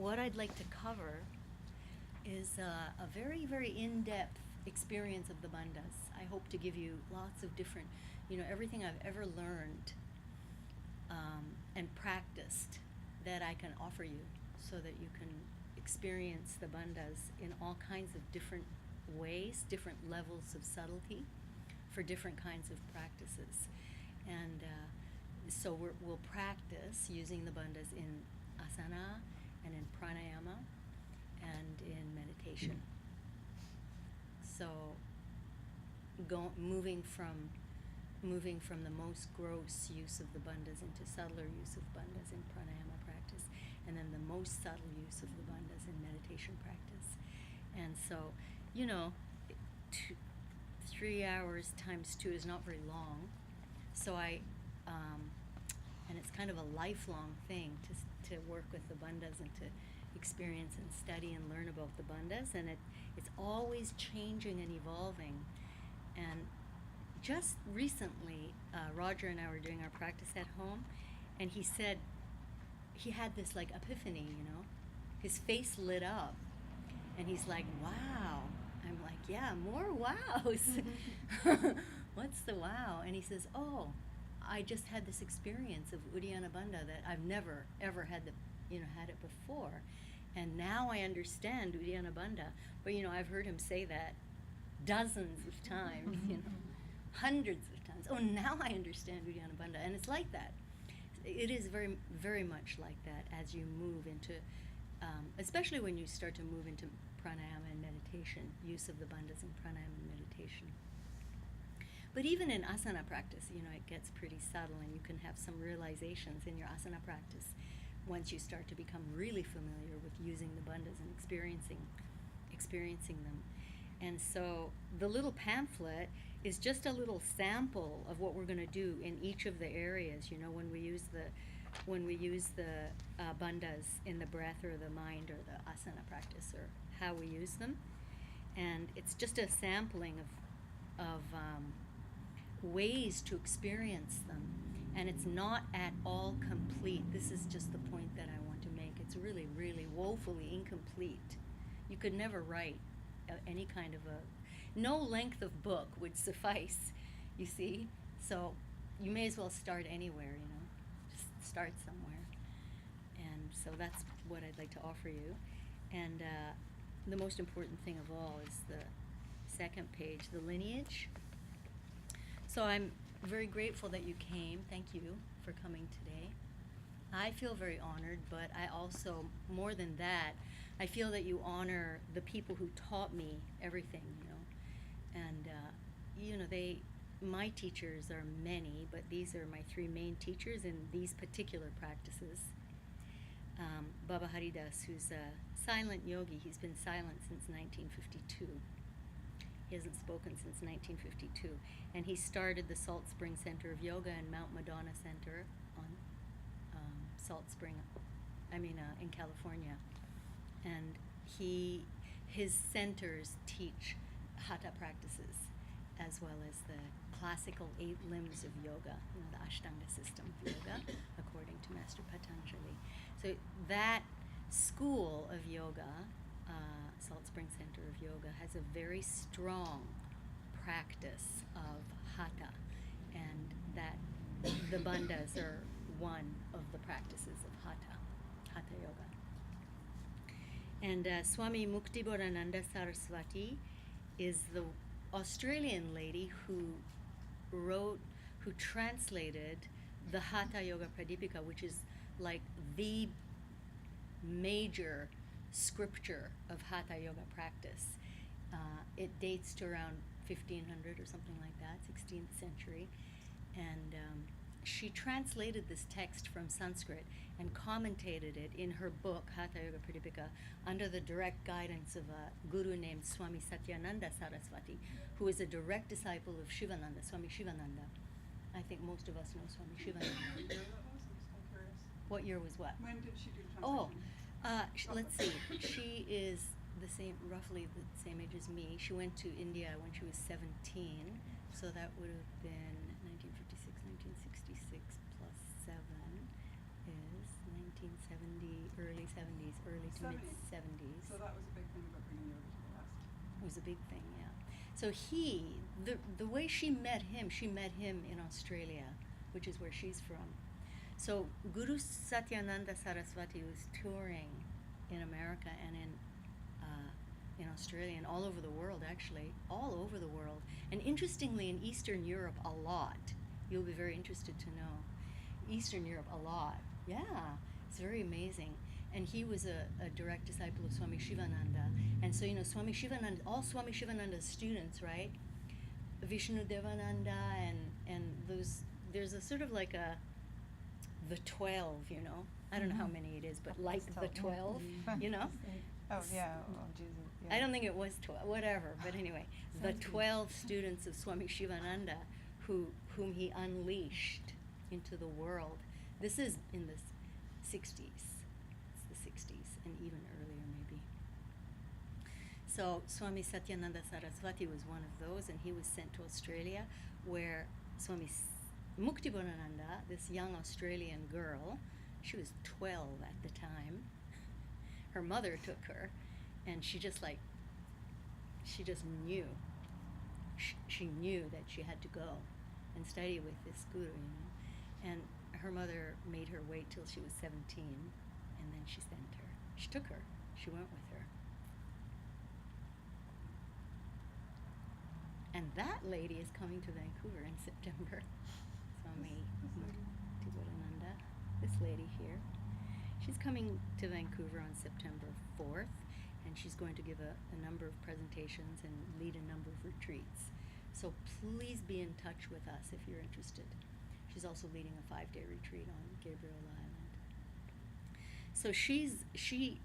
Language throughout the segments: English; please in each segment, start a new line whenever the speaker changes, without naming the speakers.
what I'd like to cover is a very, very in-depth experience of the bandhas. I hope to give you lots of different, everything I've ever learned and practiced that I can offer you so that you can experience the bandhas in all kinds of different ways, different levels of subtlety for different kinds of practices. And so we'll practice using the bandhas in asana and in pranayama and in meditation. So moving from the most gross use of the bandhas into subtler use of bandhas in pranayama practice, and then the most subtle use of the bandhas in meditation practice. And so, 3 hours times 2 is not very long. So and it's kind of a lifelong thing to work with the bandhas and to experience and study and learn about the bandhas, and it's always changing and evolving. And just recently, Roger and I were doing our practice at home, and he said he had this like epiphany, his face lit up, and he's like, wow. I'm like, yeah, more wows. What's the wow? And he says, oh, I just had this experience of Uddiyana Bandha that I've never ever had had it before, and now I understand Uddiyana Bandha. But I've heard him say that dozens of times, hundreds of times. Oh, now I understand Uddiyana Bandha, and it's like that. It is very, very much like that as you move into, especially when you start to move into pranayama and meditation, use of the bandhas in pranayama and meditation. But even in asana practice, it gets pretty subtle, and you can have some realizations in your asana practice once you start to become really familiar with using the bandhas and experiencing them. And so the little pamphlet is just a little sample of what we're going to do in each of the areas. When we use the bandhas in the breath or the mind or the asana practice, or how we use them. And it's just a sampling of ways to experience them, and it's not at all complete. This is just the point that I want to make. It's really, really woefully incomplete. You could never write any kind of no length of book would suffice, you see. So you may as well start anywhere, just start somewhere. And so that's what I'd like to offer you. And the most important thing of all is the second page, the lineage. So I'm very grateful that you came. Thank you for coming today. I feel very honored, but I also, more than that, I feel that you honor the people who taught me everything, And, my teachers are many, but these are my 3 main teachers in these particular practices. Baba Haridas, who's a silent yogi. He's been silent since 1952. He hasn't spoken since 1952. And he started the Salt Spring Center of Yoga and Mount Madonna Center on Salt Spring, in California. And his centers teach hatha practices as well as the classical 8 limbs of yoga, the Ashtanga system of yoga, according to Master Patanjali. So that school of yoga, Salt Spring Center of Yoga, has a very strong practice of hatha, and that the bandhas are one of the practices of hatha yoga. And Swami Muktiborananda Saraswati is the Australian lady who translated the Hatha Yoga Pradipika, which is like the major scripture of Hatha Yoga practice. It dates to around 1500 or something like that, 16th century. And she translated this text from Sanskrit and commentated it in her book, Hatha Yoga Pradipika, under the direct guidance of a guru named Swami Satyananda Saraswati, who is a direct disciple of Shivananda, Swami Shivananda. I think most of us know Swami Shivananda. What year was what?
When did she do translation?
Let's see. She is roughly the same age as me. She went to India when she was 17, so that would have been 1956, 1966 plus 7 is 1970, early 70s, early to mid 70s.
So that was a big thing about bringing yoga to the West.
It was a big thing, yeah. So the way she met him in Australia, which is where she's from. So Guru Satyananda Saraswati was touring in America and in Australia and all over the world, actually, all over the world. And interestingly, in Eastern Europe, a lot. You'll be very interested to know. Eastern Europe, a lot. Yeah, it's very amazing. And he was a direct disciple of Swami Shivananda. And so, Swami Shivananda, all Swami Shivananda's students, right? Vishnu Devananda and those, there's a sort of like the 12, I don't know how many it is, but like the 12,
Oh, yeah. Oh, Jesus. Yeah.
I don't think it was 12, whatever, but anyway, the 12 students of Swami Shivananda whom he unleashed into the world. This is in the 60s. It's the 60s and even earlier maybe. So Swami Satyananda Saraswati was one of those, and he was sent to Australia where Swami Muktivananda, this young Australian girl, she was 12 at the time. Her mother took her, and she just knew. She knew that she had to go and study with this guru, And her mother made her wait till she was 17, and then she sent her. She took her. She went with her. And that lady is coming to Vancouver in September. Swami Muktivananda, this lady here. She's coming to Vancouver on September 4th, and she's going to give a number of presentations and lead a number of retreats. So please be in touch with us if you're interested. She's also leading a 5-day retreat on Gabriel Island. So she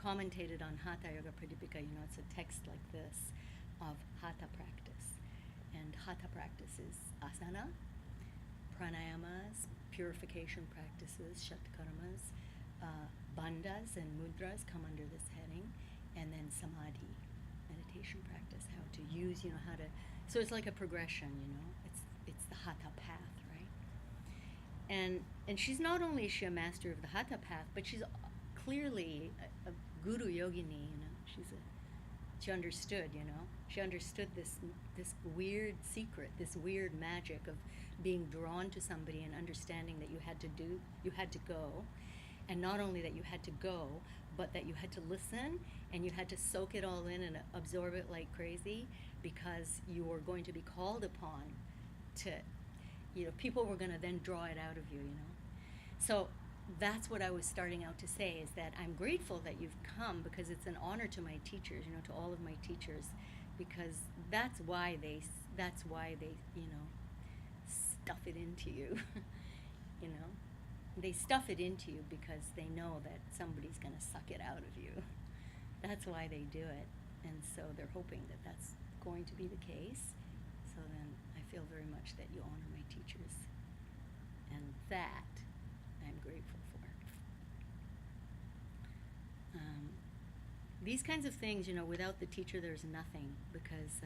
commentated on Hatha Yoga Pradipika. It's a text like this of Hatha practice. And Hatha practice is asana, pranayamas, purification practices, shatkarmas, bandhas and mudras come under this heading, and then samadhi, meditation practice, how to use, how to, so it's like a progression, it's the Hatha path, right? And she's not only is she a master of the Hatha path, but she's clearly a guru yogini, she understood, she understood this weird secret, this weird magic of being drawn to somebody and understanding that you had to go. And not only that you had to go, but that you had to listen and you had to soak it all in and absorb it like crazy, because you were going to be called upon to, people were going to then draw it out of you, So that's what I was starting out to say, is that I'm grateful that you've come, because it's an honor to my teachers, to all of my teachers, because that's why they stuff it into you, They stuff it into you because they know that somebody's going to suck it out of you. That's why they do it. And so they're hoping that that's going to be the case. So then I feel very much that you honor my teachers. And that I'm grateful for. These kinds of things, without the teacher there's nothing, because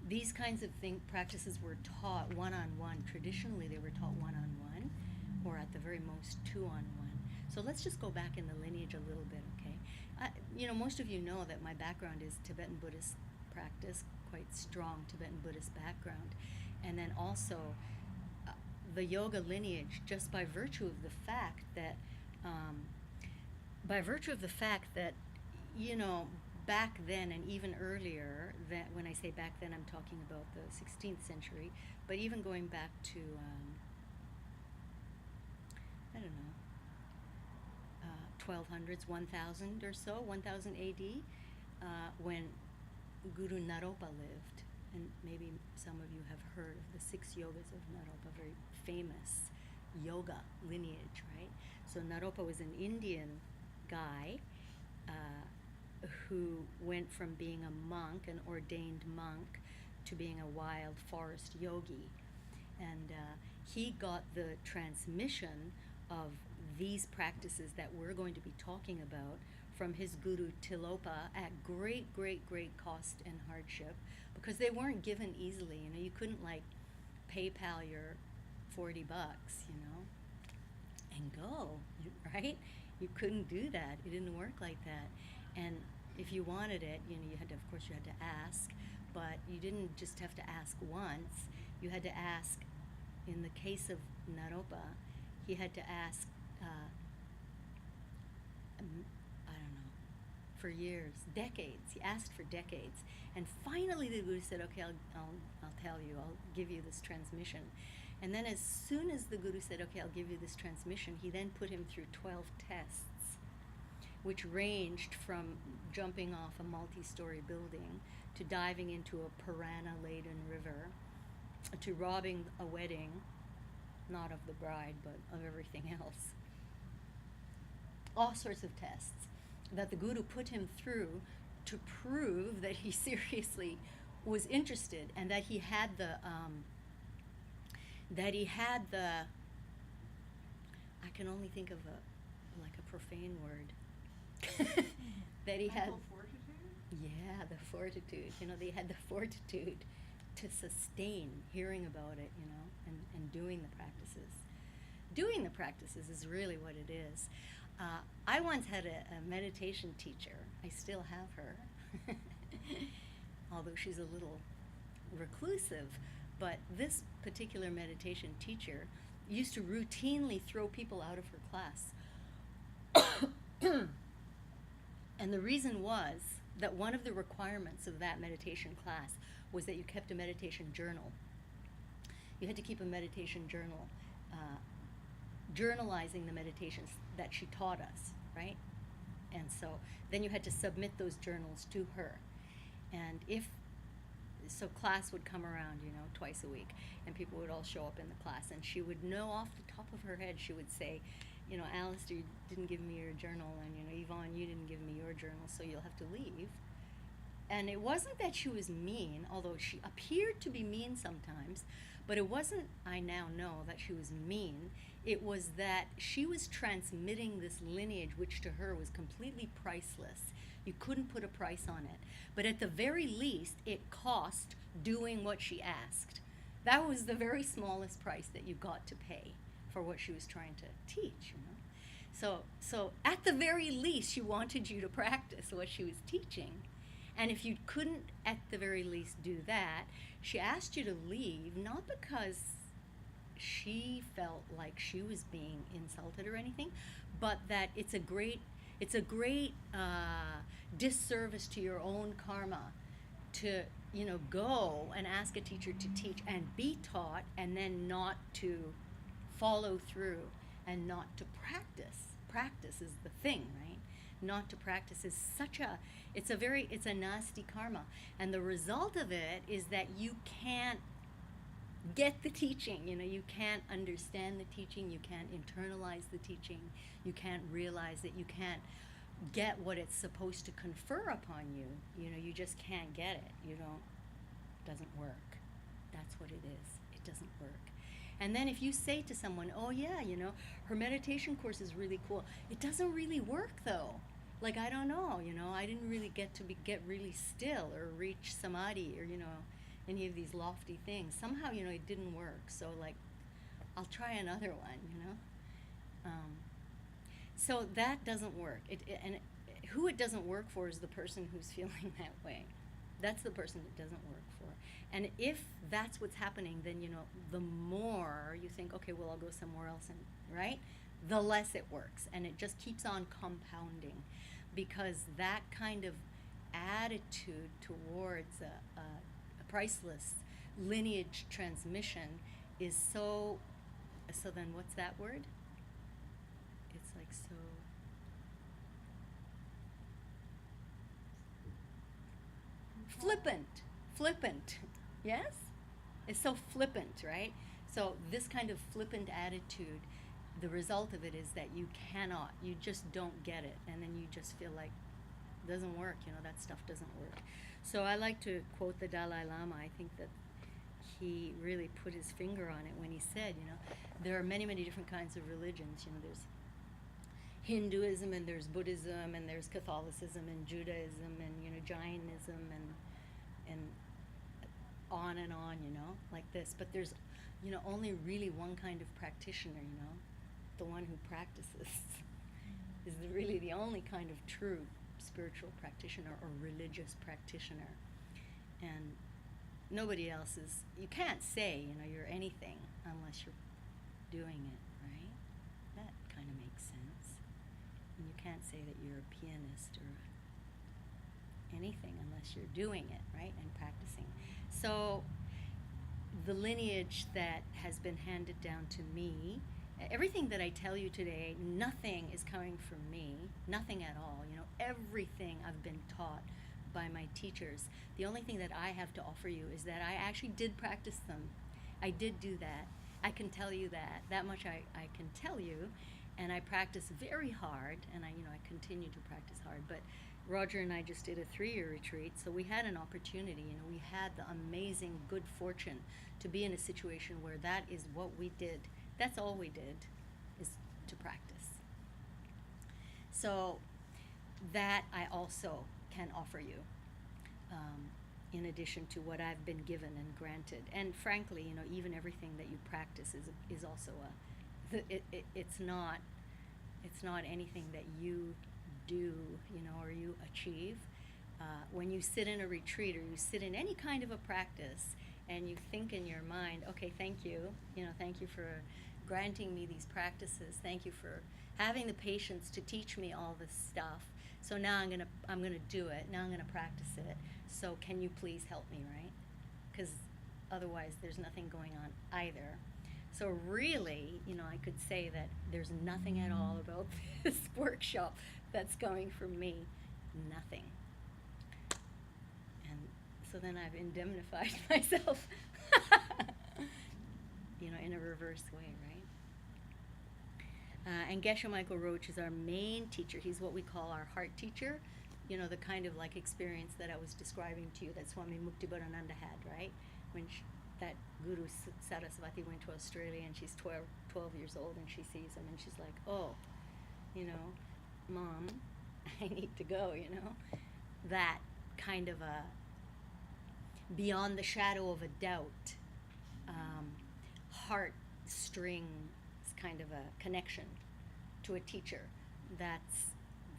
these kinds of practices were taught one-on-one. Traditionally they were taught one-on-one, or at the very most two-on-one. So let's just go back in the lineage a little bit, okay? Most of you know that my background is Tibetan Buddhist practice, quite strong Tibetan Buddhist background. And then also the yoga lineage, just by virtue of the fact that, back then and even earlier, that when I say back then, I'm talking about the 16th century, but even going back to, 1200s, 1000 or so, 1000 AD, when Guru Naropa lived. And maybe some of you have heard of the 6 yogas of Naropa, very famous yoga lineage, right? So Naropa was an Indian guy who went from being a monk, an ordained monk, to being a wild forest yogi. And he got the transmission of these practices that we're going to be talking about from his guru Tilopa at great, great, great cost and hardship, because they weren't given easily. You couldn't PayPal your $40, and go. right? You couldn't do that. It didn't work like that. And if you wanted it, you know, you had to, of course, you had to ask, but you didn't just have to ask once. You had to ask, in the case of Naropa, he had to ask, I don't know, for years, decades. He asked for decades. And finally the Guru said, okay, I'll tell you, I'll give you this transmission. And then as soon as the Guru said, okay, I'll give you this transmission, he then put him through 12 tests, which ranged from jumping off a multi-story building to diving into a piranha-laden river to robbing a wedding, not of the bride, but of everything else. All sorts of tests that the Guru put him through to prove that he seriously was interested and that he had the I can only think of a profane word. That he had
Mental fortitude?
Yeah, the fortitude. You know, they had the fortitude to sustain hearing about it, you know, and doing the practices. Doing the practices is really what it is. I once had a meditation teacher. I still have her, although she's a little reclusive. But this particular meditation teacher used to routinely throw people out of her class. And the reason was that one of the requirements of that meditation class was that you kept a meditation journal. You had to keep a meditation journal, journalizing the meditations that she taught us, right? And so then you had to submit those journals to her. And so class would come around, you know, twice a week, and people would all show up in the class, and she would know off the top of her head, she would say, you know, Alistair, you didn't give me your journal, and, you know, Yvonne, you didn't give me your journal, so you'll have to leave. And it wasn't that she was mean, although she appeared to be mean sometimes, but it wasn't, I now know, that she was mean. It was that she was transmitting this lineage, which to her was completely priceless. You couldn't put a price on it. But at the very least, it cost doing what she asked. That was the very smallest price that you got to pay for what she was trying to teach, you know. So at the very least, she wanted you to practice what she was teaching. And if you couldn't at the very least do that, she asked you to leave, not because she felt like she was being insulted or anything, but that it's a great disservice to your own karma to, you know, go and ask a teacher to teach and be taught and then not to follow through and not to practice. Practice is the thing, right? Not to practice is it's a nasty karma. And the result of it is that you can't get the teaching, you know, you can't understand the teaching, you can't internalize the teaching, you can't realize that you can't get what it's supposed to confer upon you. You know, you just can't get it. Doesn't work. That's what it is. It doesn't work. And then if you say to someone, oh yeah, you know, her meditation course is really cool. It doesn't really work though. Like, I don't know, you know, I didn't really get really still or reach samadhi or, you know, any of these lofty things. Somehow, you know, it didn't work. So like, I'll try another one, you know. So that doesn't work. Who it doesn't work for is the person who's feeling that way. That's the person it doesn't work for. And if that's what's happening, then, you know, the more you think, okay, well, I'll go somewhere else, and right, the less it works. And it just keeps on compounding, because that kind of attitude towards a priceless lineage transmission is so then what's that word? It's like so flippant, yes? It's so flippant, right? So this kind of flippant attitude, the result of it is that you just don't get it, and then you just feel like it doesn't work, you know, that stuff doesn't work. So I like to quote the Dalai Lama. I think that he really put his finger on it when he said, you know, there are many, many different kinds of religions. You know, there's Hinduism, and there's Buddhism, and there's Catholicism, and Judaism, and, you know, Jainism, and on, you know, like this. But there's, you know, only really one kind of practitioner, you know, the one who practices. really the only kind of true spiritual practitioner or religious practitioner. And nobody else is, you can't say, you're anything unless you're doing it, right? That kind of makes sense. And you can't say that you're a pianist or anything unless you're doing it, right? And practicing. So the lineage that has been handed down to me, everything that I tell you today, nothing is coming from me, nothing at all. Everything I've been taught by my teachers. The only thing that I have to offer you is that I actually did practice them. I did do that. I can tell you that. That much I can tell you. And I practice very hard, and I continue to practice hard. But Roger and I just did a 3-year retreat, so we had an opportunity. We had the amazing good fortune to be in a situation where that is what we did. That's all we did, is to practice. So that I also can offer you, in addition to what I've been given and granted. And frankly, even everything that you practice is also it's not anything that you do, or you achieve. When you sit in a retreat or you sit in any kind of a practice and you think in your mind, okay, thank you for granting me these practices. Thank you for having the patience to teach me all this stuff. So now I'm gonna do it. Now I'm gonna practice it. So can you please help me, right? Because otherwise there's nothing going on either. So really, I could say that there's nothing at all about this workshop that's coming from me. Nothing. And so then I've indemnified myself, in a reverse way, right? And Geshe Michael Roach is our main teacher. He's what we call our heart teacher. The kind of like experience that I was describing to you that Swami Muktibarananda had, right? When that Guru Saraswati went to Australia and she's 12 years old and she sees him and she's like, oh, Mom, I need to go, That kind of a beyond the shadow of a doubt, heartstrings kind of a connection to a teacher. That's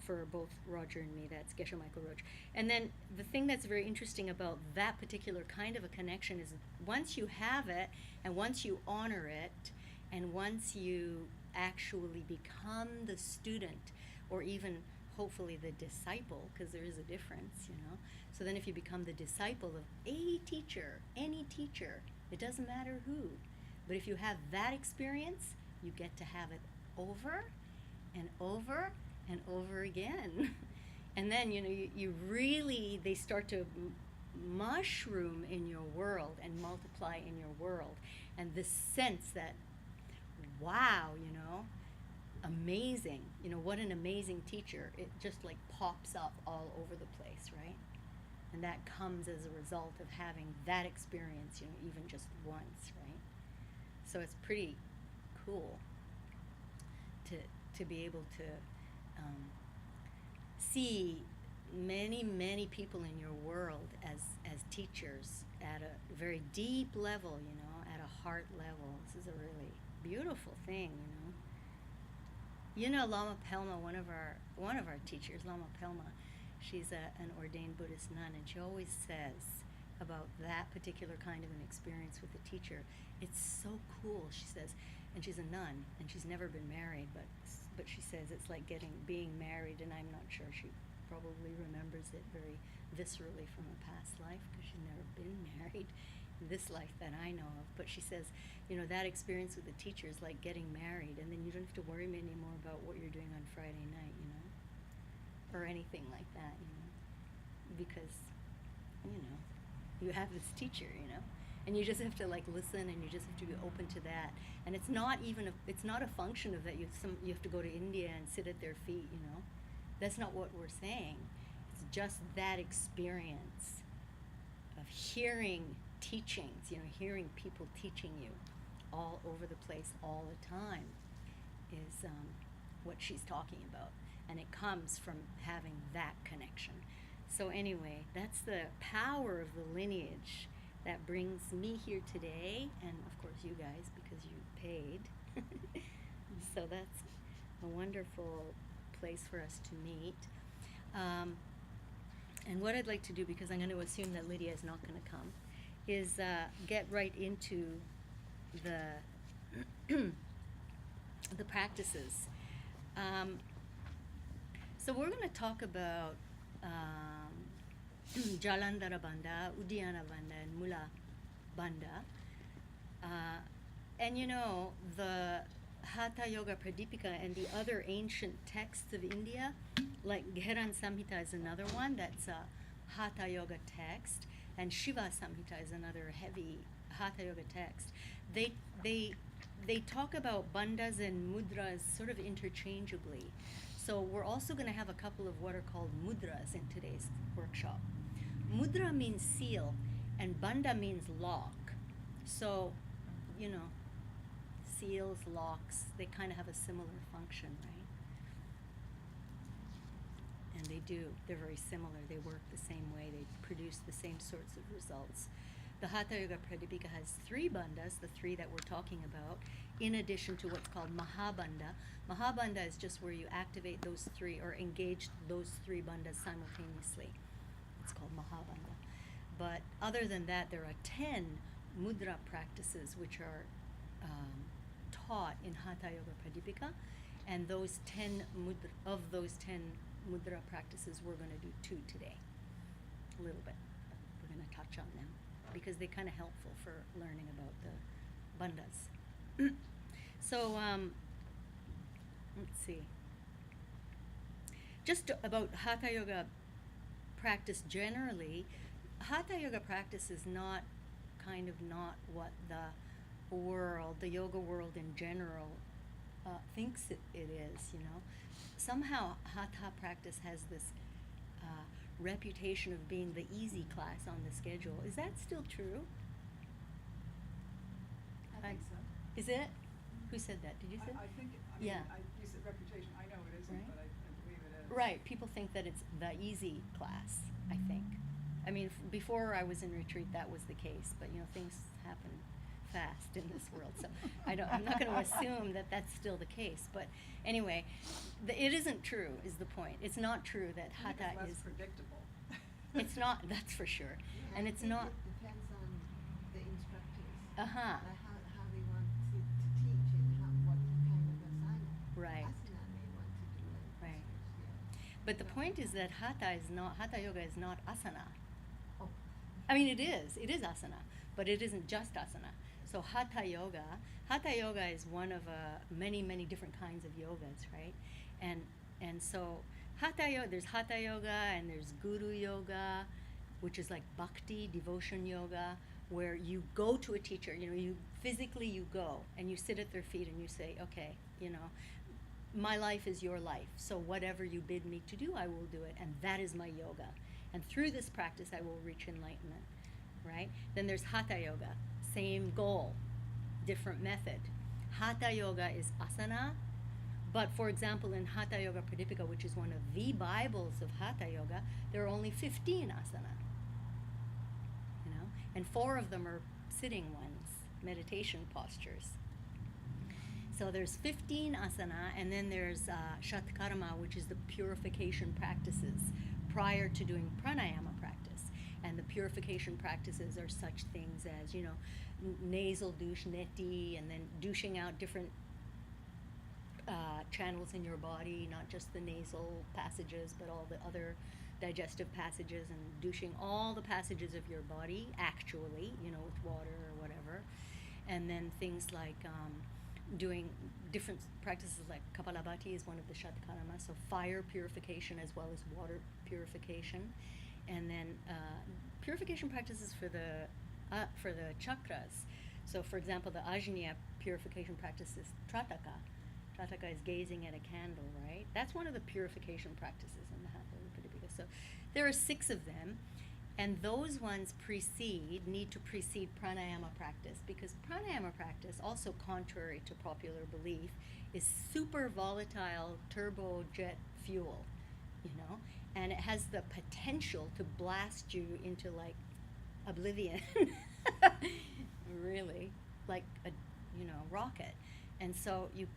for both Roger and me, that's Geshe Michael Roach. And then the thing that's very interesting about that particular kind of a connection is once you have it, and once you honor it, and once you actually become the student, or even hopefully the disciple, because there is a difference, So then if you become the disciple of a teacher, any teacher, it doesn't matter who, but if you have that experience, you get to have it over and over and over again. And then, you really, they start to mushroom in your world and multiply in your world. And this sense that, wow, amazing, what an amazing teacher. It just like pops up all over the place, right? And that comes as a result of having that experience, even just once, right? So it's pretty cool to be able to see many people in your world as teachers at a very deep level, at a heart level. This is a really beautiful thing, Lama Pelma, one of our teachers, Lama Pelma, she's an ordained Buddhist nun, and she always says about that particular kind of an experience with a teacher, it's so cool, she says. And she's a nun, and she's never been married, but she says it's like being married, and I'm not sure she probably remembers it very viscerally from a past life because she's never been married in this life that I know of. But she says, that experience with the teacher is like getting married, and then you don't have to worry anymore about what you're doing on Friday night, or anything like that, because, you have this teacher, and you just have to like listen, and you just have to be open to that. And it's not a function of that you have to go to India and sit at their feet, That's not what we're saying. It's just that experience of hearing teachings, hearing people teaching you all over the place all the time is what she's talking about. And it comes from having that connection. So anyway, that's the power of the lineage that brings me here today, and of course you guys, because you paid. So that's a wonderful place for us to meet. And what I'd like to do, because I'm going to assume that Lydia is not going to come, is get right into the the practices. So we're going to talk about Jalandhara Bandha, Uddiyana Bandha, and Mula Bandha. And you know, the Hatha Yoga Pradipika and the other ancient texts of India, like Gheran Samhita is another one that's a Hatha Yoga text, and Shiva Samhita is another heavy Hatha Yoga text. They talk about bandhas and mudras sort of interchangeably. So we're also going to have a couple of what are called mudras in today's workshop. Mudra means seal, and bandha means lock. So, you know, seals, locks, they kind of have a similar function, right? And they do. They're very similar. They work the same way. They produce the same sorts of results. The Hatha Yoga Pradipika has 3 bandhas, the 3 that we're talking about, in addition to what's called Mahabandha. Mahabandha is just where you activate those 3 or engage those 3 bandhas simultaneously. It's called Mahabandha. But other than that, there are 10 mudra practices which are taught in Hatha Yoga Pradipika, and those 10 mudra practices, we're going to do 2 today, a little bit. We're going to touch on them because they're kind of helpful for learning about the bandhas. So let's see. Just about Hatha Yoga practice generally. Hatha Yoga practice is not what the yoga world in general thinks it is, you know. Somehow Hatha practice has this reputation of being the easy class on the schedule. Is that still true?
I think so.
Is it? Who said that? Did you say?
I think,
Yeah.
you said reputation, I know it isn't,
Right.
but I believe it is.
Right, people think that it's the easy class, I think. I mean, before I was in retreat, that was the case, but you know, things happen fast in this world, so I'm not going to assume that that's still the case. But anyway, it isn't true, is the point. It's not true that
I think
Hatha
it's
is.
less predictable.
It's not, that's for sure.
Yeah,
And
I
it's
think
not.
It depends on the instructors.
Uh-huh.
How they want to teach it, what kind of asana.
Right.
Asana they want to do. And
Right.
postures, yeah.
But the point is that Hatha Yoga is not asana.
Oh,
I mean, it is asana, but it isn't just asana. So Hatha Yoga is one of many, many different kinds of yogas, right? And so there's Hatha Yoga and there's Guru Yoga, which is like bhakti, devotion yoga, where you go to a teacher, you know, you go and you sit at their feet and you say, okay, you know, my life is your life, so whatever you bid me to do, I will do it, and that is my yoga. And through this practice, I will reach enlightenment, right? Then there's Hatha Yoga, same goal, different method. Hatha Yoga is asana, but for example, in Hatha Yoga Pradipika, which is one of the Bibles of Hatha Yoga, there are only 15 asana, you know, and 4 of them are sitting ones, meditation postures. So there's 15 asana, and then there's Shatkarma, which is the purification practices prior to doing pranayama practice. And the purification practices are such things as, you know, nasal douche, neti, and then douching out different channels in your body, not just the nasal passages, but all the other digestive passages, and douching all the passages of your body, actually, you know, with water or whatever. And then things like doing different practices like Kapalabhati is one of the Shatkarma, so fire purification as well as water purification. And then purification practices for the chakras. So for example, the Ajna purification practice is Trataka. Trataka is gazing at a candle, right? That's one of the purification practices in the Hatha Yoga Pradipika. So there are 6 of them, and those ones need to precede pranayama practice, because pranayama practice, also contrary to popular belief, is super volatile turbojet fuel, you know, and it has the potential to blast you into like oblivion, really, like a, you know, rocket. And so you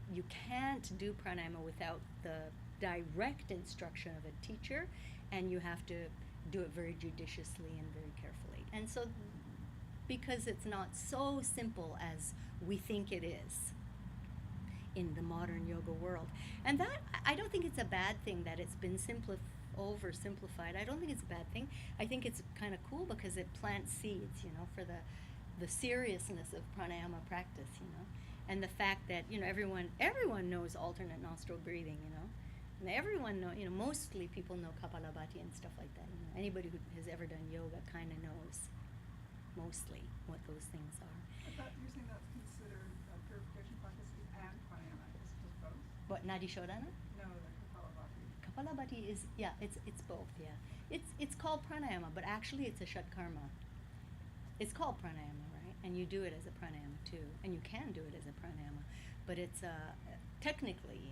can't do pranayama without the direct instruction of a teacher, and you have to do it very judiciously and very carefully. And so, because it's not so simple as we think it is in the modern yoga world. And that, I don't think it's a bad thing that it's been oversimplified. I don't think it's a bad thing. I think it's kind of cool because it plants seeds, for the seriousness of pranayama practice, and the fact that, everyone knows alternate nostril breathing, and everyone mostly people know Kapalabhati and stuff like that. Anybody who has ever done yoga kind of knows mostly what those things are.
I thought you're saying that's considered purification practices and pranayama, is both?
What, Nadi Shodhana?
No, the Kapalabhati.
Kapalabhati is, it's both, yeah. It's called pranayama, but actually it's a shatkarma. It's called pranayama, right? And you do it as a pranayama too, and you can do it as a pranayama, but it's technically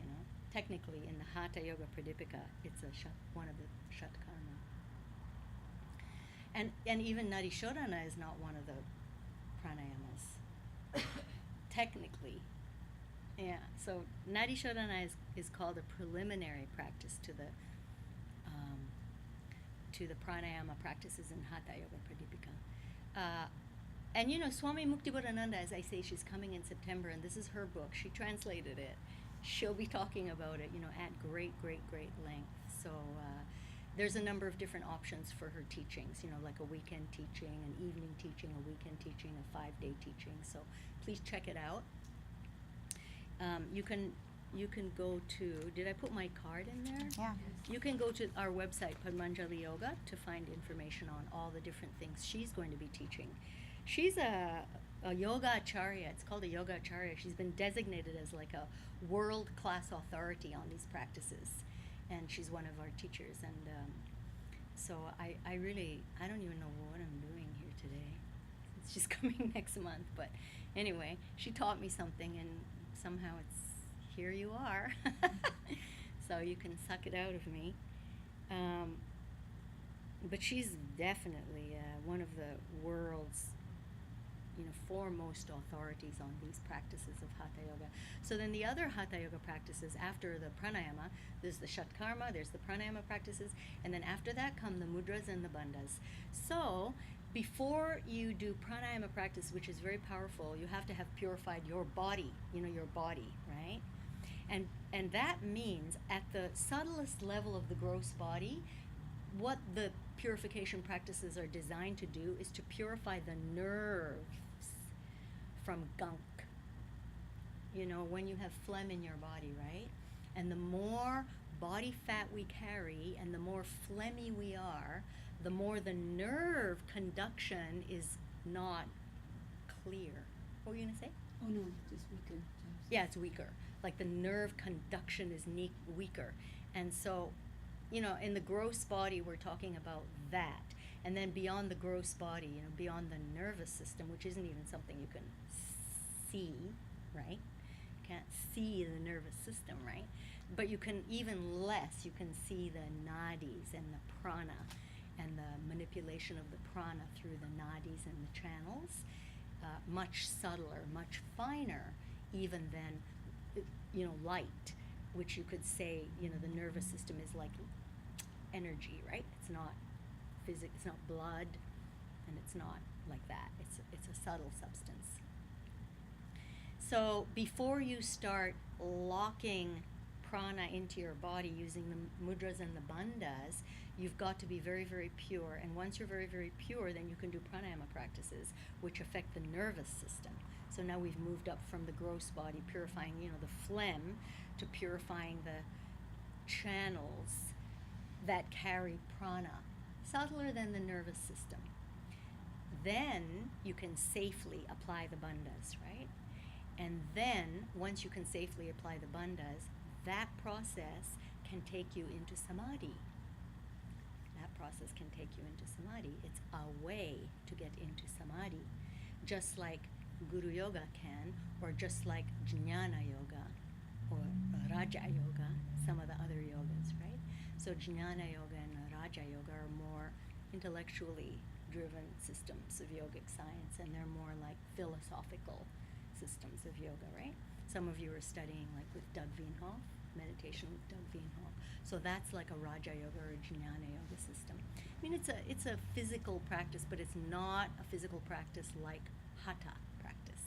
in the Hatha Yoga Pradipika, it's one of the shatkarma. And even Nadi Shodhana is not one of the pranayamas, technically. Yeah, so Nadi Shodhana is called a preliminary practice to the pranayama practices in Hatha Yoga Pradipika. And Swami Muktibuddhananda, as I say, she's coming in September, and this is her book. She translated it. She'll be talking about it, at great length. So there's a number of different options for her teachings, like a weekend teaching, an evening teaching, a weekend teaching, a 5-day teaching. So please check it out. You can go to, did I put my card in there?
Yeah.
You can go to our website, Padmanjali Yoga, to find information on all the different things she's going to be teaching. She's a yoga acharya. It's called a yoga acharya. She's been designated as like a world-class authority on these practices, and she's one of our teachers. And so I don't even know what I'm doing here today. She's coming next month, but anyway, she taught me something, and somehow here you are. So you can suck it out of me. But she's definitely one of the world's foremost authorities on these practices of Hatha Yoga. So then the other Hatha Yoga practices after the pranayama, there's the shatkarma, there's the pranayama practices, and then after that come the mudras and the bandhas. So before you do pranayama practice, which is very powerful, you have to have purified your body, your body, right? And that means at the subtlest level of the gross body, what the purification practices are designed to do is to purify the nerves from gunk. When you have phlegm in your body, right? And the more body fat we carry and the more phlegmy we are, the more the nerve conduction is not clear. What were you going to say?
Oh no, just weaker.
Yeah, it's weaker. Like the nerve conduction is weaker. And so, in the gross body, we're talking about that. And then beyond the gross body, beyond the nervous system, which isn't even something you can see, right? You can't see the nervous system, right? But you can, even less, you can see the nadis and the prana and the manipulation of the prana through the nadis and the channels, much subtler, much finer, even than, light, which you could say, the nervous system is like energy, right? It's not physics, it's not blood, and it's not like that. It's a subtle substance. So before you start locking prana into your body using the mudras and the bandhas, you've got to be very, very pure. And once you're very, very pure, then you can do pranayama practices, which affect the nervous system. So now we've moved up from the gross body, purifying, the phlegm, to purifying the channels that carry prana, subtler than the nervous system. Then you can safely apply the bandhas, right? And then, once you can safely apply the bandhas, that process can take you into samadhi. That process can take you into samadhi. It's a way to get into samadhi, just like Guru Yoga can, or just like Jnana Yoga, or Raja Yoga, some of the other yogas, right? So Jnana Yoga and Raja Yoga are more intellectually driven systems of yogic science, and they're more like philosophical systems of yoga, right? Some of you are studying like with Doug Vienhoff, meditation with Doug Vienhall. So that's like a Raja Yoga or a Jnana Yoga system. I mean, it's a physical practice, but it's not a physical practice like Hatha practice.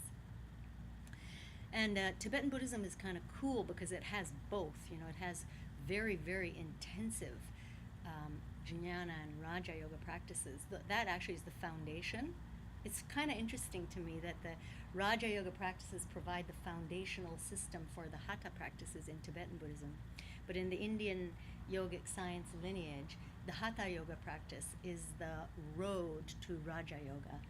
And Tibetan Buddhism is kind of cool because it has both. You know, it has very, very intensive Jnana and Raja Yoga practices. That actually is the foundation. It's kind of interesting to me that the Raja Yoga practices provide the foundational system for the Hatha practices in Tibetan Buddhism. But in the Indian yogic science lineage, the Hatha Yoga practice is the road to Raja Yoga.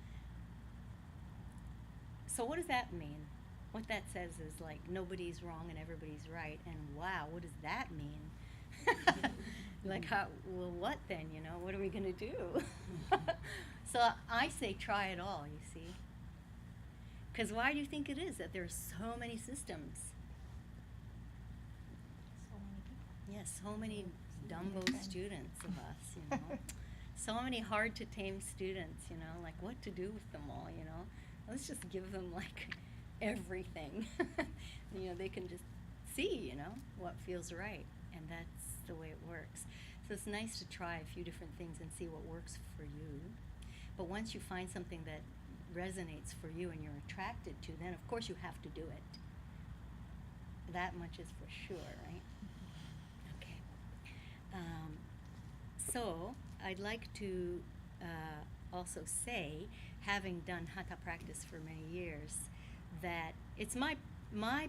So what does that mean? What that says is like nobody's wrong and everybody's right. And wow, what does that mean? Like how, well, what then, you know? What are we going to do? So I say try it all, you see. Because why do you think it is that there's so many systems?
So many people.
Yes, so many Dumbo students of us, you know. So many hard to tame students, you know, like what to do with them all, you know. Let's just give them like everything. You know, they can just see, you know, what feels right. And that's the way it works. So it's nice to try a few different things and see what works for you. But once you find something that resonates for you and you're attracted to, then of course you have to do it. That much is for sure, right? Okay. So I'd like to also say, having done Hatha practice for many years, that it's my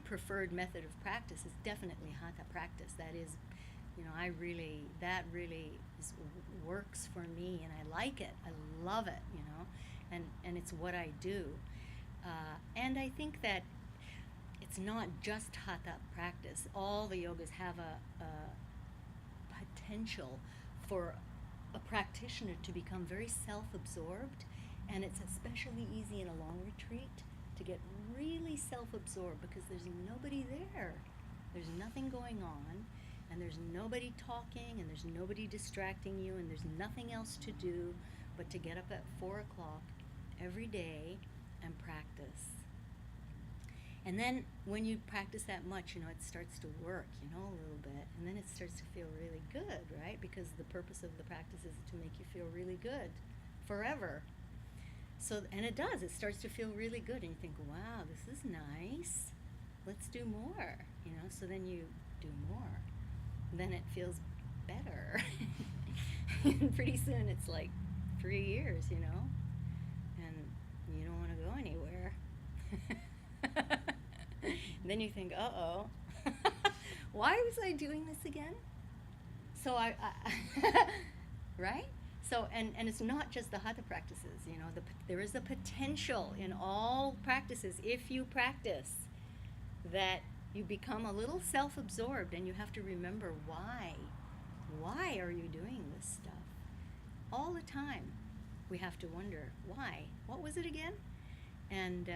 preferred method of practice is definitely Hatha practice. That is, you know, that really works for me, and I like it. I love it, you know, and it's what I do. And I think that it's not just Hatha practice. All the yogas have a potential for a practitioner to become very self-absorbed, and it's especially easy in a long retreat to get really self-absorbed because there's nobody there. There's nothing going on, and there's nobody talking, and there's nobody distracting you, and there's nothing else to do but to get up at 4 o'clock every day and practice. And then when you practice that much, you know, it starts to work, you know, a little bit, and then it starts to feel really good, right? Because the purpose of the practice is to make you feel really good forever. So, and it does, it starts to feel really good, and you think, wow, this is nice, let's do more, you know, so then you do more. Then it feels better. And pretty soon it's like 3 years, you know, and you don't want to go anywhere. Then you think, uh-oh, why was I doing this again? So I right? So, and it's not just the Hatha practices, you know, there is a potential in all practices, if you practice, that you become a little self-absorbed, and you have to remember why. Why are you doing this stuff? All the time we have to wonder, why? What was it again? And,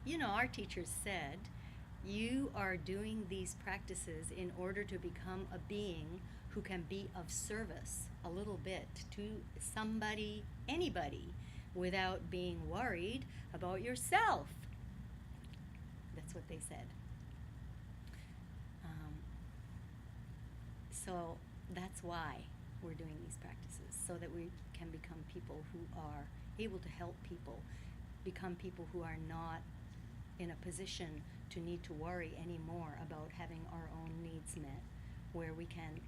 you know, our teachers said, you are doing these practices in order to become a being who can be of service a little bit to somebody, anybody, without being worried about yourself. That's what they said. So that's why we're doing these practices, so that we can become people who are able to help people, become people who are not in a position to need to worry anymore about having our own needs met, where we can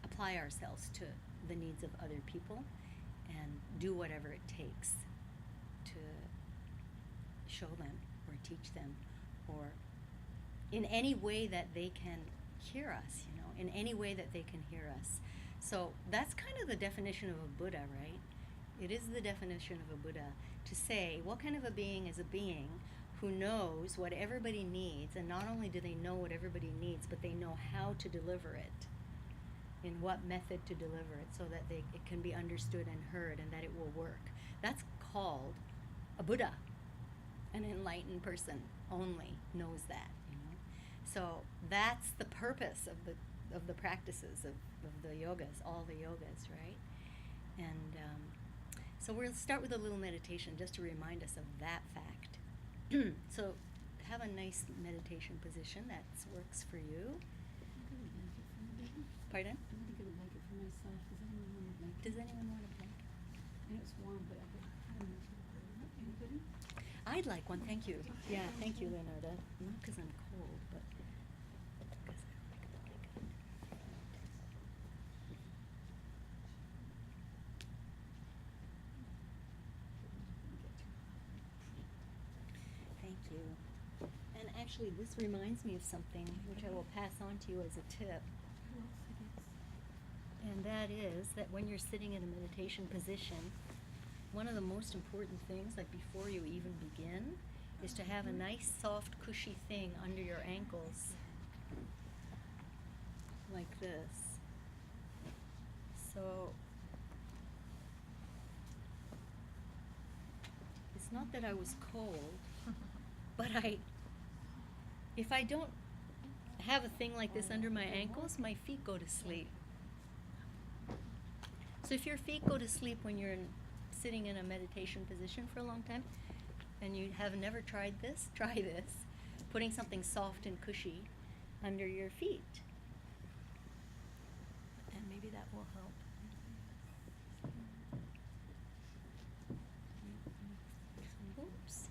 apply ourselves to the needs of other people and do whatever it takes to show them or teach them, or in any way that they can hear us, you know, in any way that they can hear us. So that's kind of the definition of a Buddha, right? It is the definition of a Buddha, to say what kind of a being is a being who knows what everybody needs, and not only do they know what everybody needs, but they know how to deliver it, in what method to deliver it, so that it can be understood and heard, and that it will work. That's called a Buddha. An enlightened person only knows that, you know. So that's the purpose of the practices of the yogas, all the yogas, right? And so we'll start with a little meditation just to remind us of that fact. So have a nice meditation position that works for you. Pardon?
I'm gonna get a blanket for myself. Does anyone want a blanket?
Does anyone want a blanket?
I know it's warm, but I don't know. Anybody?
I'd like one, thank you. Yeah, thank you, Leonarda. Not because I'm cold, but because I like a blanket. Thank you. And actually, this reminds me of something which I will pass on to you as a tip. And that is that when you're sitting in a meditation position, one of the most important things, like before you even begin, is to have a nice, soft, cushy thing under your ankles. Like this. So, it's not that I was cold, but if I don't have a thing like this under my ankles, my feet go to sleep. So if your feet go to sleep when you're sitting in a meditation position for a long time, and you have never tried this, try this. Putting something soft and cushy under your feet. And maybe that will help. Oops.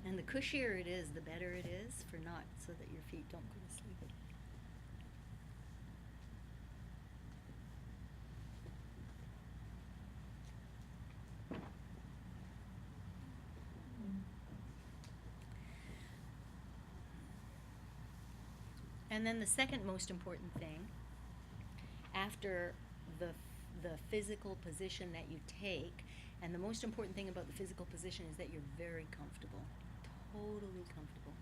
And the cushier it is, the better it is for not, so that your feet don't go to sleep. And then the second most important thing, after the physical position that you take, and the most important thing about the physical position is that you're very comfortable, totally comfortable,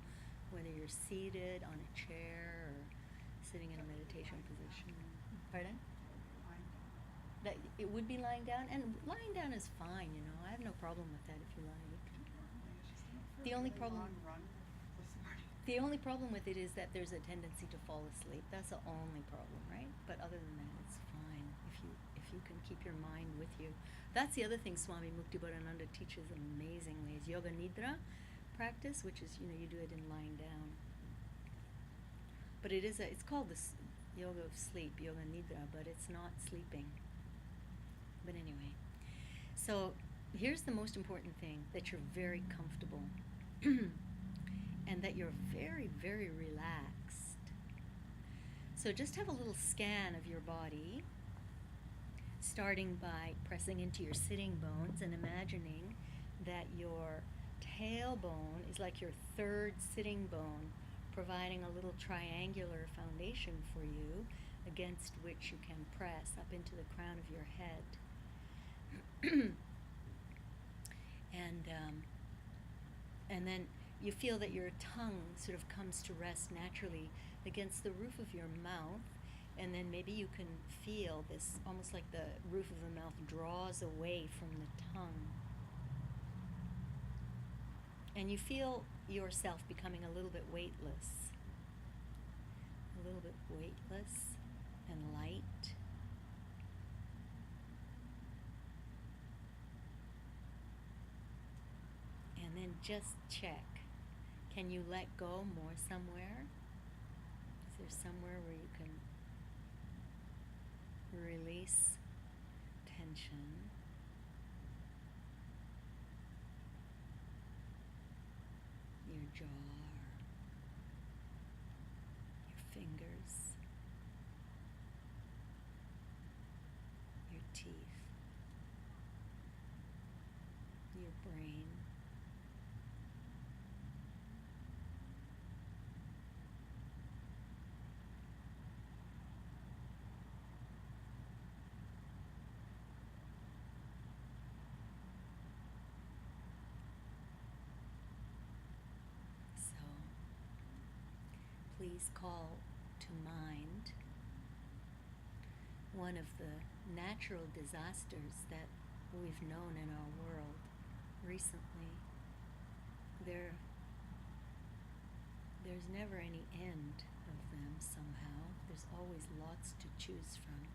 whether you're seated on a chair or sitting in a meditation position. Pardon? That it would be lying down, and lying down is fine, you know. I have no problem with that if you like. The only problem. The only problem with it is that there's a tendency to fall asleep. That's the only problem, right? But other than that, it's fine if you can keep your mind with you. That's the other thing Swami Muktibarananda teaches amazingly is Yoga Nidra practice, which is, you do it in lying down. But it's called the yoga of sleep, Yoga Nidra, but it's not sleeping. But anyway, so here's the most important thing, that you're very comfortable. And that you're very, very relaxed. So just have a little scan of your body, starting by pressing into your sitting bones and imagining that your tailbone is like your third sitting bone, providing a little triangular foundation for you against which you can press up into the crown of your head. And then you feel that your tongue sort of comes to rest naturally against the roof of your mouth, and then maybe you can feel this, almost like the roof of the mouth draws away from the tongue. And you feel yourself becoming a little bit weightless. A little bit weightless and light. And then just check. Can you let go more somewhere? Is there somewhere where you can release tension? Your jaw, your fingers, your teeth, your brain. Please call to mind one of the natural disasters that we've known in our world recently. There's never any end of them somehow. There's always lots to choose from.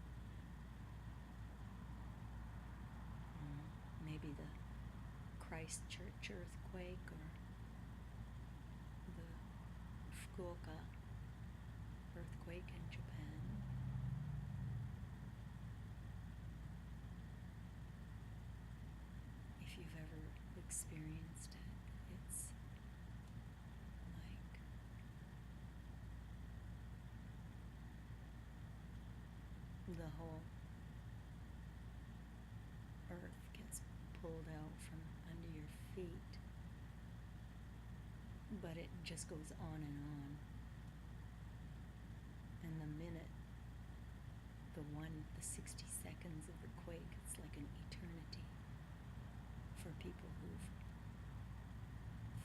maybe the Christchurch earthquake or the Fukuoka earthquake in Japan. If you've ever experienced it, it's like the whole earth gets pulled out from under your feet, but it just goes on and on. And the minute, the 60 seconds of the quake, it's like an eternity for people who've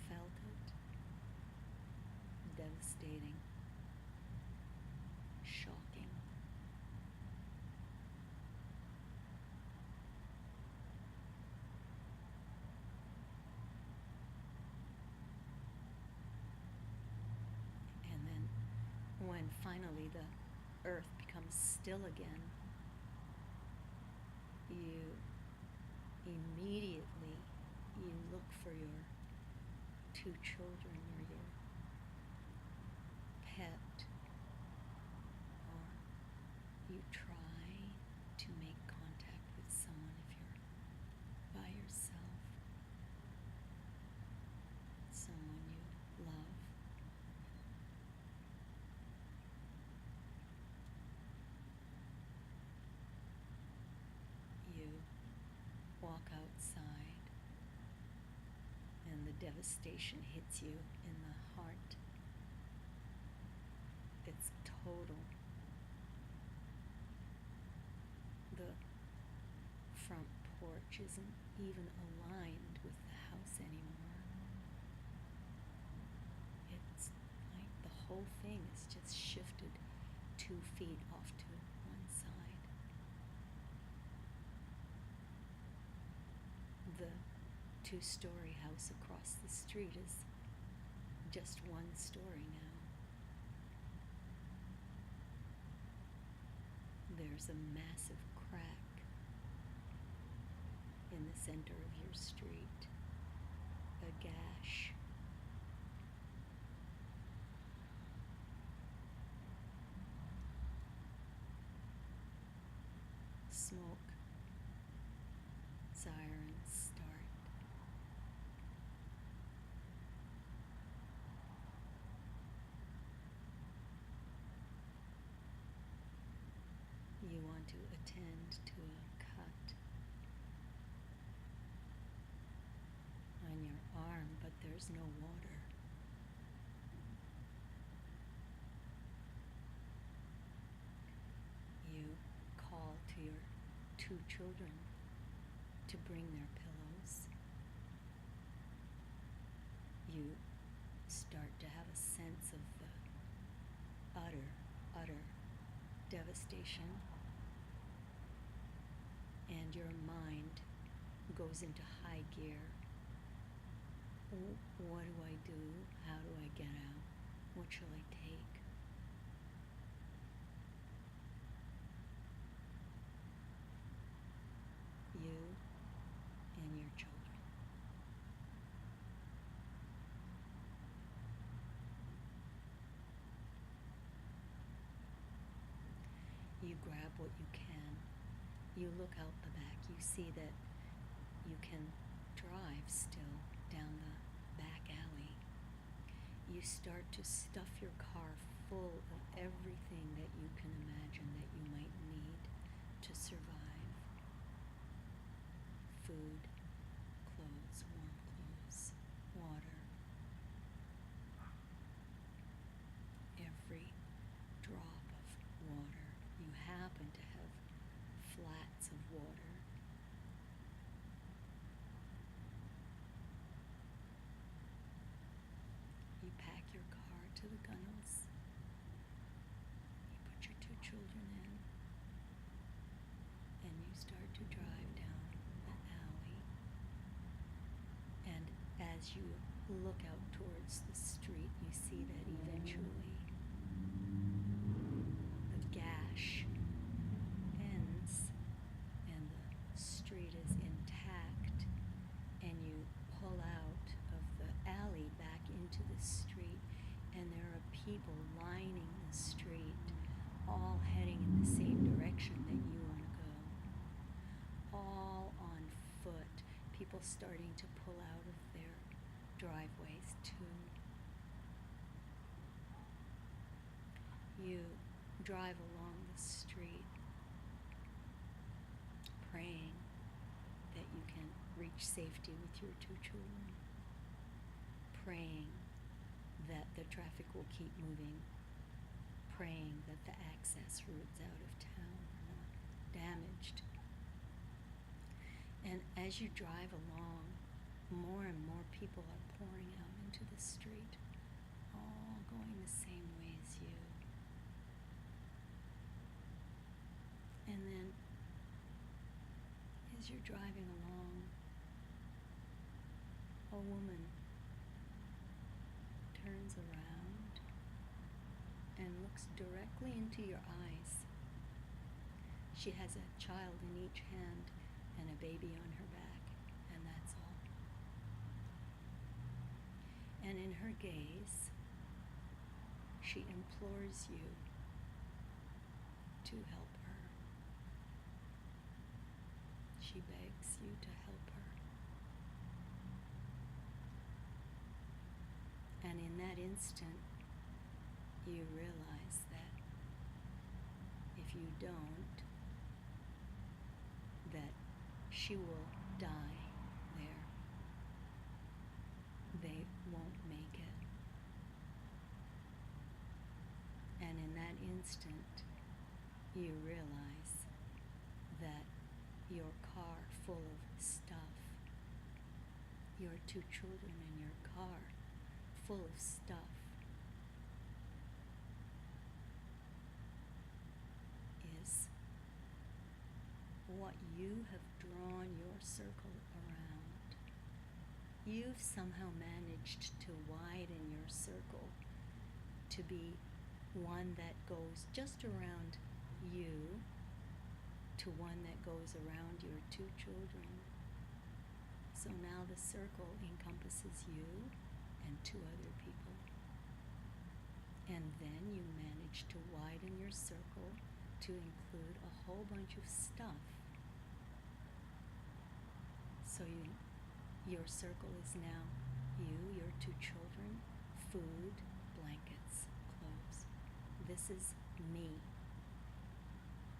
felt it. Devastating, shocking. And then when finally the earth becomes still again, you immediately look for your two children or your pet, or you try to make contact with someone if you're by yourself, someone you love. You walk outside, and the devastation hits you in the heart. It's total. The front porch isn't even aligned with the house anymore. It's like the whole thing is just shifted 2 feet off to one side. The 2-story house across the street is just 1 story now. There's a massive crack in the center of your street, a gash. Smoke. Sirens start. You want to attend to a cut on your arm, but there's no water. You call to your 2 children to bring their pillows. You start to have a sense of the utter devastation, and your mind goes into high gear. What do I do? How do I get out? What shall I take? You and your children. You grab what you can. You look out the back. You see that you can drive still down the back alley. You start to stuff your car full of everything that you can imagine that you might need to survive. Food, clothes, warm clothes, water. Every drop of water. You happen to have flats of water. You pack your car to the gunnels. You put your 2 children in, and you start to drive down the alley. And as you look out towards the street, you see that eventually the gash ends and the street is intact, starting to pull out of their driveways too. You drive along the street praying that you can reach safety with your 2 children, praying that the traffic will keep moving, praying that the access routes out of town are not damaged. And as you drive along, more and more people are pouring out into the street, all going the same way as you. And then, as you're driving along, a woman turns around and looks directly into your eyes. She has a child in each hand and a baby on her back, and that's all. And in her gaze, she implores you to help her. She begs you to help her. And in that instant, you realize that if you don't, that she will die there. They won't make it. And in that instant, you realize that your car full of stuff, your 2 children in your car full of stuff, is what you have drawn your circle around. You've somehow managed to widen your circle to be one that goes just around you to one that goes around your 2 children. So now the circle encompasses you and 2 other people. And then you manage to widen your circle to include a whole bunch of stuff. So your circle is now you, your 2 children, food, blankets, clothes. This is me,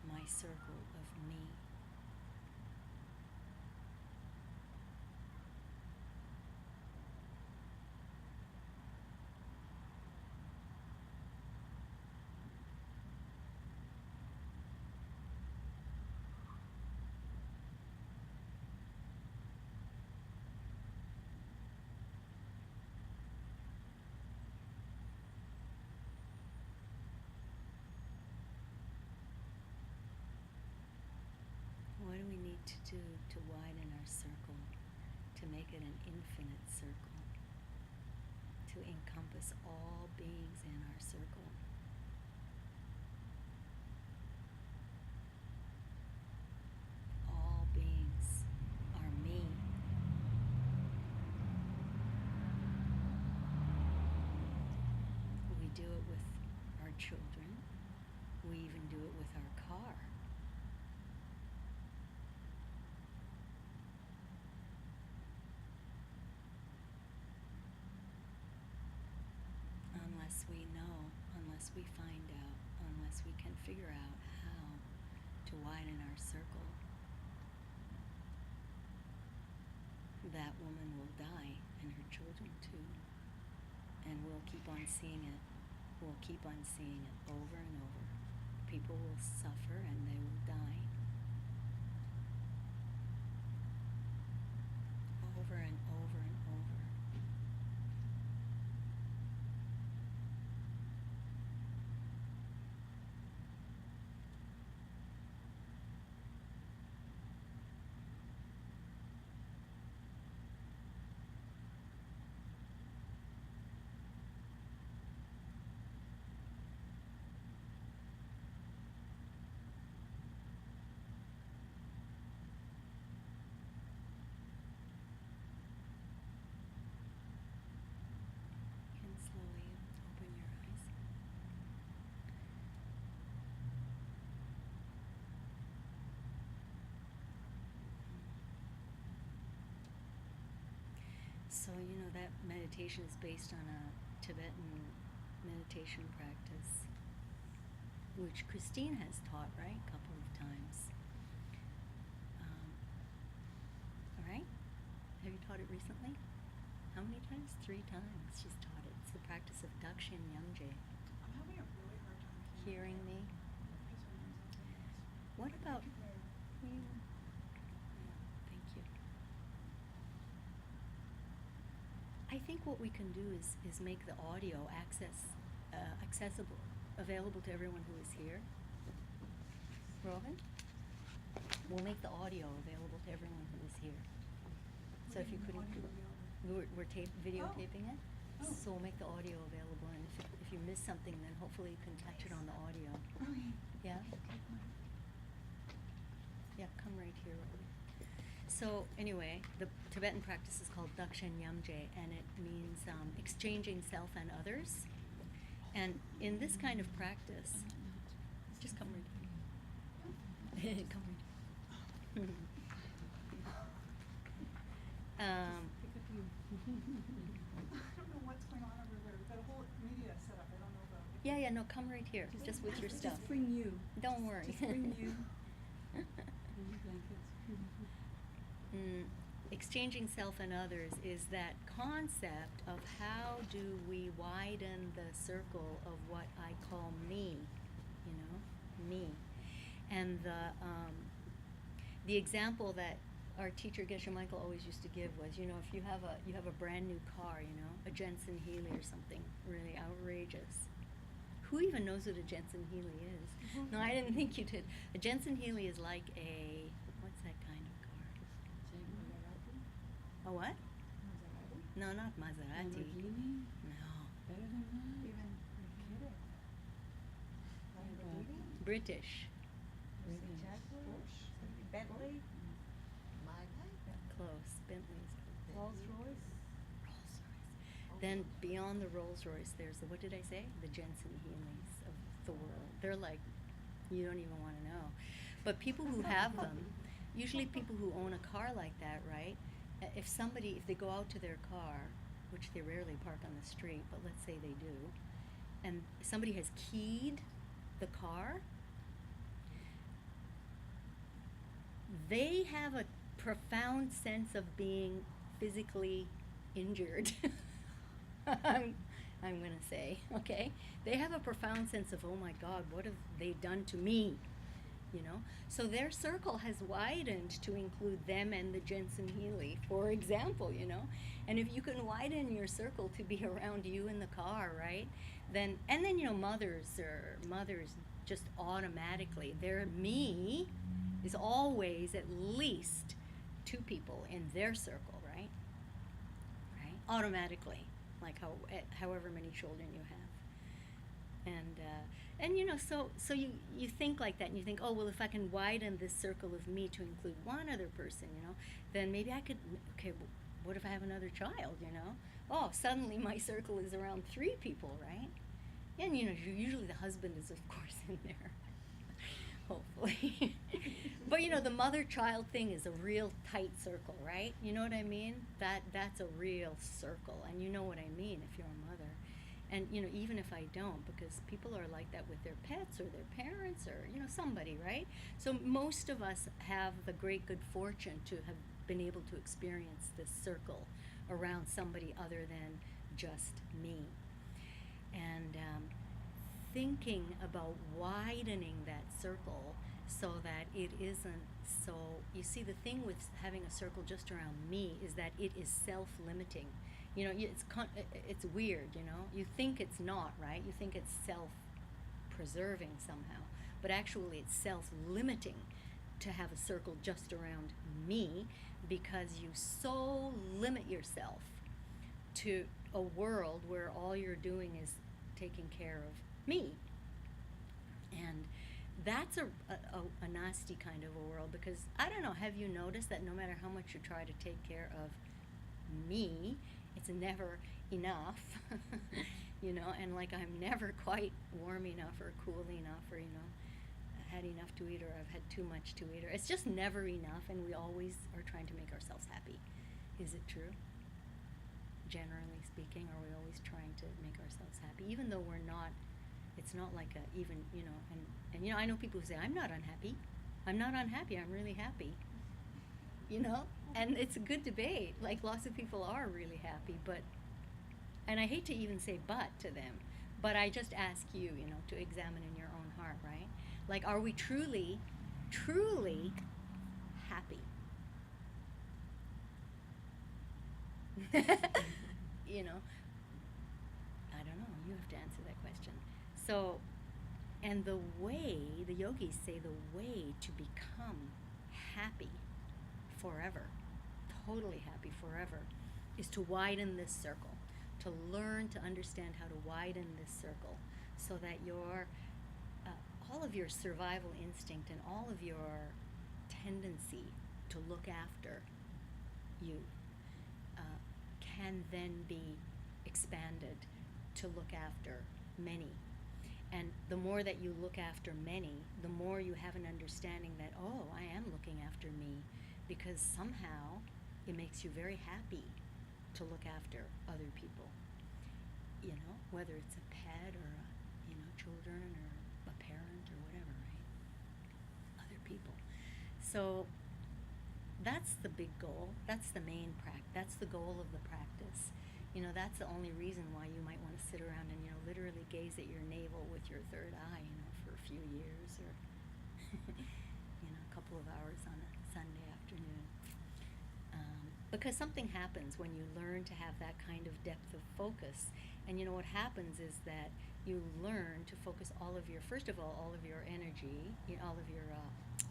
my circle of me. What do we need to do to widen our circle, to make it an infinite circle, to encompass all beings in our circle? All beings are me. We do it with our children. We even do it with our car. Unless we know, unless we find out, unless we can figure out how to widen our circle, that woman will die and her children too. And we'll keep on seeing it. We'll keep on seeing it over and over. People will suffer and they will die. Over and over and over. So, that meditation is based on a Tibetan meditation practice, which Christine has taught, right? A couple of times. All right? Have you taught it recently? How many times? 3 times she's taught it. It's the practice of Dakshin Yamje.
I'm having a really hard time
Hearing me. What about you? Thank you. I think what we can do is make the audio accessible, available to everyone who is here. Robin? We'll make the audio available to everyone who is here. So if you couldn't, we're videotaping it.
Oh.
So we'll make the audio available, and if you miss something, then hopefully you can catch it on the audio.
Okay.
Yeah? Yeah, come right here, Robin. So anyway, the Tibetan practice is called Dakshin Yamje, and it means exchanging self and others. And in this kind of practice, just come right here. Come right here.
I don't know what's going on over there. We've got a whole media set up. I don't know about it.
Yeah, no, come right here, just with your stuff.
Just bring you.
Don't worry.
Just bring you. Bring your blankets.
Exchanging self and others is that concept of how do we widen the circle of what I call me, me. And the example that our teacher Geshe Michael always used to give was, if you have a brand new car, a Jensen Healey or something really outrageous. Who even knows what a Jensen Healey is? No, I didn't think you did. A Jensen Healey is like what's that kind of car? A what?
Maserati?
No, not Maserati.
Lamborghini?
No.
Better than that?
Even Lamborghini,
British.
British.
Jaguar, Bentley,
Close. Bentley's close.
Rolls Royce?
Rolls-Royce. Then beyond the Rolls-Royce, there's what did I say? The Jensen Healeys of the world. They're like, you don't even want to know. But people who have them, usually people who own a car like that, right? If they go out to their car, which they rarely park on the street, but let's say they do, and somebody has keyed the car, they have a profound sense of being physically injured. I'm going to say, okay? They have a profound sense of, oh my God, what have they done to me? So their circle has widened to include them and the Jensen Healey, for example, And if you can widen your circle to be around you in the car, right? Then mothers just automatically, their me is always at least 2 people in their circle, right? Right? Automatically, like however many children you have. And so you think like that, and you think, oh, well, if I can widen this circle of me to include one other person, then maybe I could, okay, what if I have another child, Oh, suddenly my circle is around 3 people, right? And, usually the husband is, of course, in there, hopefully. But, the mother-child thing is a real tight circle, right? You know what I mean? That's a real circle, and you know what I mean if you're a mother. And, even if I don't, because people are like that with their pets or their parents or, somebody, right? So most of us have the great good fortune to have been able to experience this circle around somebody other than just me. And thinking about widening that circle so that it isn't so, you see, the thing with having a circle just around me is that it is self-limiting. It's weird, You think it's not, right? You think it's self-preserving somehow. But actually it's self-limiting to have a circle just around me because you so limit yourself to a world where all you're doing is taking care of me. And that's a nasty kind of a world because, I don't know, have you noticed that no matter how much you try to take care of me, it's never enough, and like I'm never quite warm enough or cool enough or, had enough to eat or I've had too much to eat or it's just never enough and we always are trying to make ourselves happy. Is it true? generally speaking? Are we always trying to make ourselves happy, even though we're not? It's not like a even, you know, and you know, I know people who say, I'm not unhappy. I'm not unhappy, I'm really happy. You know? And it's a good debate. Like, lots of people are really happy, but, and I hate to even say but to them, but I just ask you, you know, to examine in your own heart, right? Like, are we truly, truly happy? You know, I don't know. You have to answer that question. So, and the way, the yogis say the way to become happy forever, totally happy forever, is to widen this circle, to learn to understand how to widen this circle so that your, all of your survival instinct and all of your tendency to look after you can then be expanded to look after many. And the more that you look after many, the more you have an understanding that, oh, I am looking after me, because somehow it makes you very happy to look after other people. You know, whether it's a pet or, you know, children or a parent or whatever, right? Other people. So that's the big goal. That's the main that's the goal of the practice. You know, that's the only reason why you might want to sit around and, you know, literally gaze at your navel with your third eye, you know, for a few years or, you know, a couple of hours on a Sunday afternoon. Because something happens when you learn to have that kind of depth of focus. And, you know, what happens is that you learn to focus all of your, first of all of your energy, you know, all of your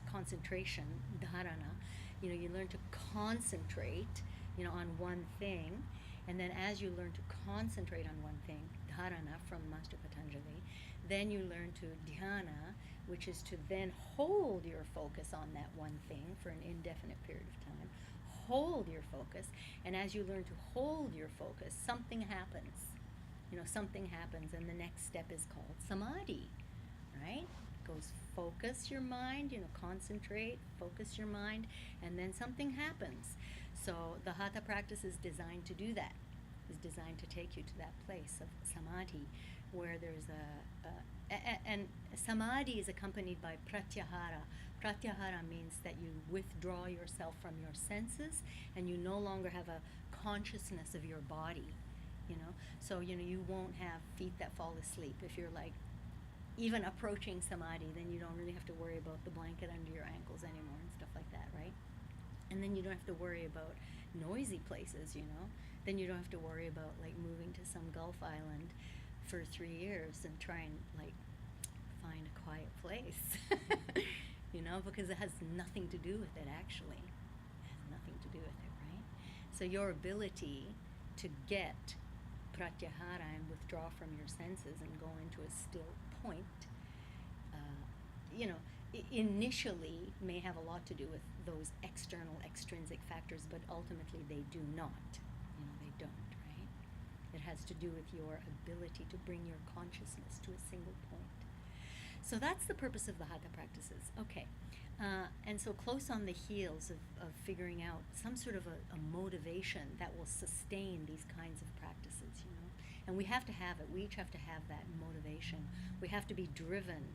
concentration, dharana. You know, you learn to concentrate, you know, on one thing. And then as you learn to concentrate on one thing, dharana from Master Patanjali, then you learn to dhyana, which is to then hold your focus on that one thing for an indefinite period of time. Hold your focus. And as you learn to hold your focus, something happens. You know, something happens, and the next step is called samadhi, right? Goes focus your mind, you know, concentrate, focus your mind, and then something happens. So the hatha practice is designed to do that. Is designed to take you to that place of samadhi, where there's and samadhi is accompanied by pratyahara. Pratyahara means that you withdraw yourself from your senses, and you no longer have a consciousness of your body. You know, so you know you won't have feet that fall asleep. If you're like even approaching samadhi, then you don't really have to worry about the blanket under your ankles anymore and stuff like that, right? And then you don't have to worry about noisy places, you know. Then you don't have to worry about like moving to some Gulf island for 3 years and try and like find a quiet place, you know, because it has nothing to do with it actually. It has nothing to do with it, right? So your ability to get pratyahara and withdraw from your senses and go into a still point, you know, initially may have a lot to do with those external, extrinsic factors, but ultimately they do not. You know, they don't, right? It has to do with your ability to bring your consciousness to a single point. So that's the purpose of the hatha practices. Okay. And so close on the heels of figuring out some sort of a motivation that will sustain these kinds of practices, you know. And we have to have it. We each have to have that motivation. We have to be driven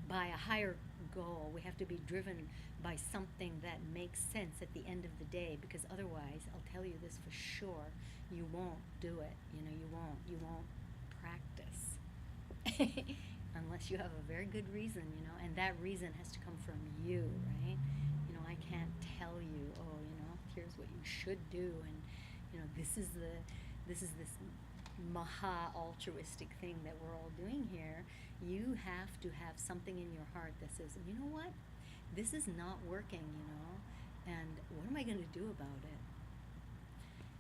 by a higher goal. We have to be driven by something that makes sense at the end of the day, because otherwise, I'll tell you this for sure, you won't do it. You know, you won't practice. Unless you have a very good reason, you know, and that reason has to come from you, right? You know, I can't tell you, oh, you know, here's what you should do, and you know, this is this maha altruistic thing that we're all doing here. You have to have something in your heart that says, you know what, this is not working, you know, and what am I going to do about it?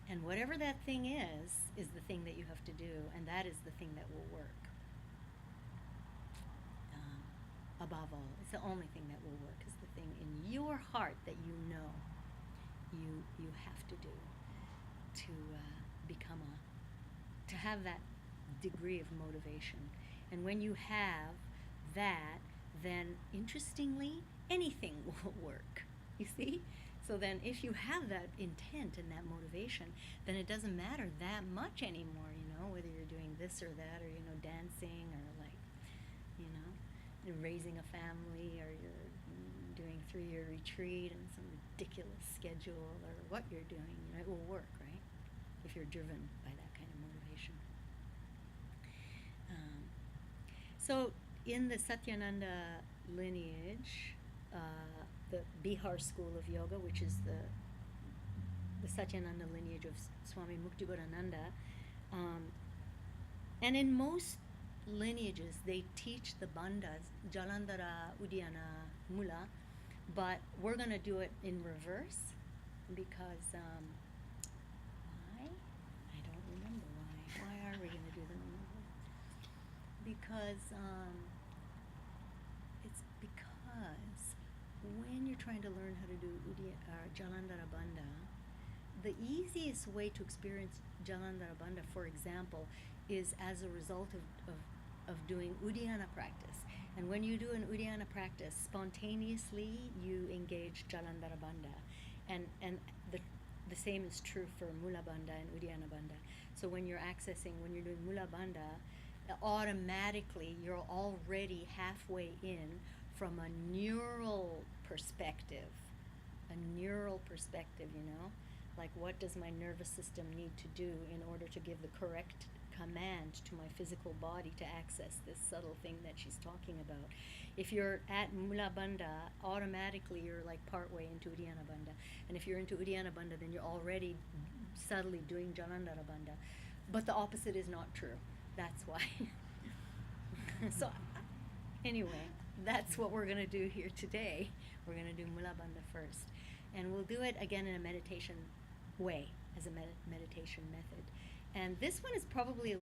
And whatever that thing is the thing that you have to do, and that is the thing that will work. Above all, it's the only thing that will work, is the thing in your heart that you know you have to do to become to have that degree of motivation. And when you have that, then interestingly, anything will work. You see? So then if you have that intent and that motivation, then it doesn't matter that much anymore, you know, whether you're doing this or that, or, you know, dancing, or like, you know, you're raising a family, or you're doing 3-year retreat and some ridiculous schedule, or what you're doing, you know, it will work, right? If you're driven by that kind of motivation. So in the Satyananda lineage, the Bihar school of yoga, which is the Satyananda lineage of Swami Muktibuddhananda, and in most lineages they teach the bandhas, Jalandhara, Uddiyana, Mula, but we're going to do it in reverse because why? I don't remember why. Why are we going to do them in reverse? Because it's because when you're trying to learn how to do Jalandhara Bandha, the easiest way to experience Jalandhara Bandha, for example, is as a result of doing Uddiyana practice. And when you do an Uddiyana practice, spontaneously you engage Jalandhara Bandha. And the same is true for Mula Bandha and Uddiyana Bandha. So when you're doing Mula Bandha, automatically you're already halfway in from a neural perspective, you know? Like, what does my nervous system need to do in order to give the correct command to my physical body to access this subtle thing that she's talking about? If you're at Mula Bandha, automatically you're like partway into Uddiyana Bandha. And if you're into Uddiyana Bandha, then you're already subtly doing Jalandhara Bandha. But the opposite is not true. That's why. So, anyway, that's what we're going to do here today. We're going to do Mula Bandha first. And we'll do it again in a meditation way, as a meditation method. And this one is probably